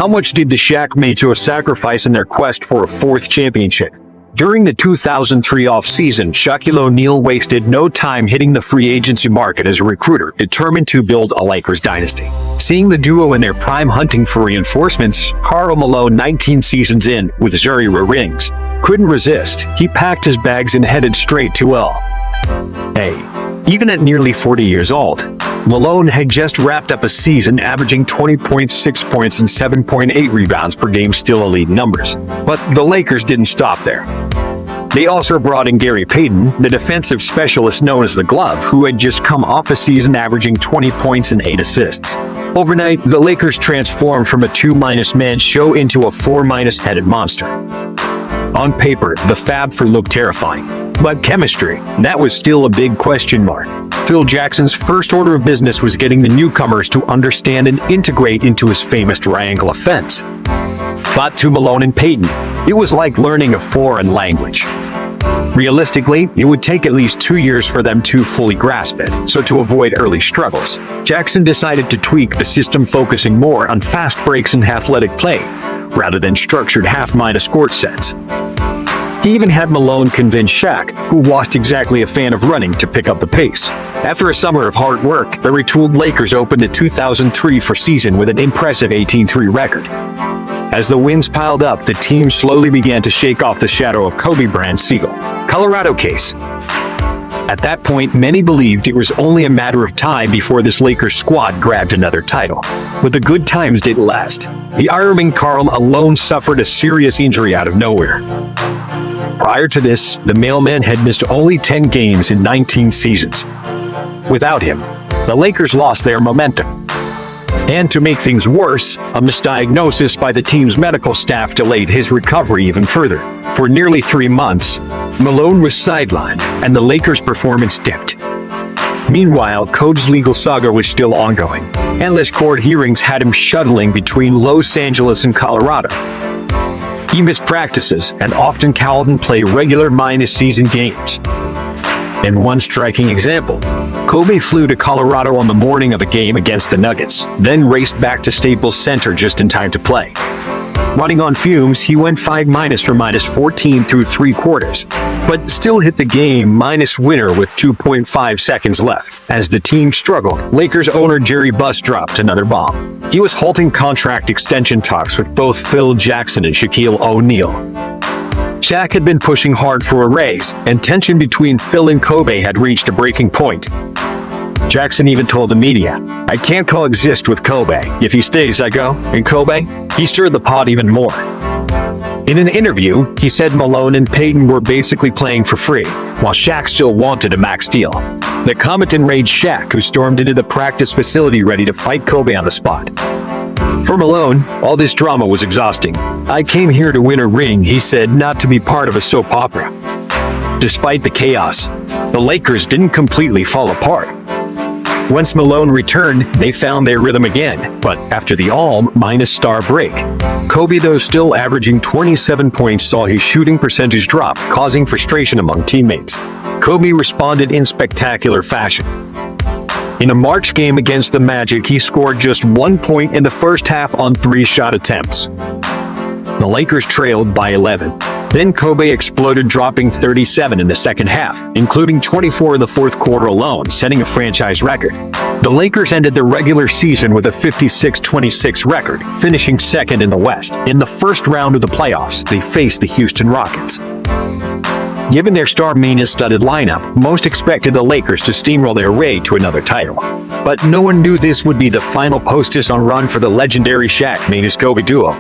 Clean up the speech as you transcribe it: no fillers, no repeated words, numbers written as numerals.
How much did the Shaq-Macho sacrifice in their quest for a fourth championship? During the 2003 offseason, Shaquille O'Neal wasted no time hitting the free agency market as a recruiter, determined to build a Lakers dynasty. Seeing the duo in their prime hunting for reinforcements, Karl Malone, 19 seasons in, with 0 rings, couldn't resist. He packed his bags and headed straight to L.A. Even at nearly 40 years old, Malone had just wrapped up a season averaging 20.6 points and 7.8 rebounds per game, still elite numbers. But the Lakers didn't stop there. They also brought in Gary Payton, the defensive specialist known as the Glove, who had just come off a season averaging 20 points and 8 assists. Overnight, the Lakers transformed from a 2- man show into a 4- headed monster. On paper, the Fab Four looked terrifying. But chemistry, that was still a big question mark. Phil Jackson's first order of business was getting the newcomers to understand and integrate into his famous triangle offense. But to Malone and Payton, it was like learning a foreign language. Realistically, it would take at least 2 years for them to fully grasp it, so to avoid early struggles, Jackson decided to tweak the system, focusing more on fast breaks and athletic play, rather than structured half-court sets. He even had Malone convince Shaq, who wasn't exactly a fan of running, to pick up the pace. After a summer of hard work, the retooled Lakers opened the 2003 season with an impressive 18-3 record. As the wins piled up, the team slowly began to shake off the shadow of Kobe Bryant's Siegel Colorado case. At that point, many believed it was only a matter of time before this Lakers squad grabbed another title. But the good times didn't last. The Ironman Karl alone suffered a serious injury out of nowhere. Prior to this, the mailman had missed only 10 games in 19 seasons. Without him, the Lakers lost their momentum. And to make things worse, a misdiagnosis by the team's medical staff delayed his recovery even further. For nearly 3 months, Malone was sidelined, and the Lakers' performance dipped. Meanwhile, Code's legal saga was still ongoing. Endless court hearings had him shuttling between Los Angeles and Colorado. He missed practices and often couldn't play regular season games. In one striking example, Kobe flew to Colorado on the morning of a game against the Nuggets, then raced back to Staples Center just in time to play. Running on fumes, he went 5- for -14 through 3 quarters, but still hit the game-minus winner with 2.5 seconds left. As the team struggled, Lakers owner Jerry Buss dropped another bomb. He was halting contract extension talks with both Phil Jackson and Shaquille O'Neal. Shaq had been pushing hard for a raise, and tension between Phil and Kobe had reached a breaking point. Jackson even told the media, "I can't coexist with Kobe. If he stays, I go." And Kobe? He stirred the pot even more. In an interview, he said Malone and Payton were basically playing for free, while Shaq still wanted a max deal. The comment enraged Shaq, who stormed into the practice facility ready to fight Kobe on the spot. For Malone, all this drama was exhausting. "I came here to win a ring," he said, "not to be part of a soap opera." Despite the chaos, the Lakers didn't completely fall apart. Once Malone returned, they found their rhythm again, but after the all-star break, Kobe, though still averaging 27 points, saw his shooting percentage drop, causing frustration among teammates. Kobe responded in spectacular fashion. In a March game against the Magic, he scored just 1 point in the first half on 3 shot attempts. The Lakers trailed by 11. Then Kobe exploded, dropping 37 in the second half, including 24 in the fourth quarter alone, setting a franchise record. The Lakers ended the regular season with a 56-26 record, finishing second in the West. In the first round of the playoffs, they faced the Houston Rockets. Given their star-studded lineup, most expected the Lakers to steamroll their way to another title. But no one knew this would be the final postseason run for the legendary Shaq-Kobe duo.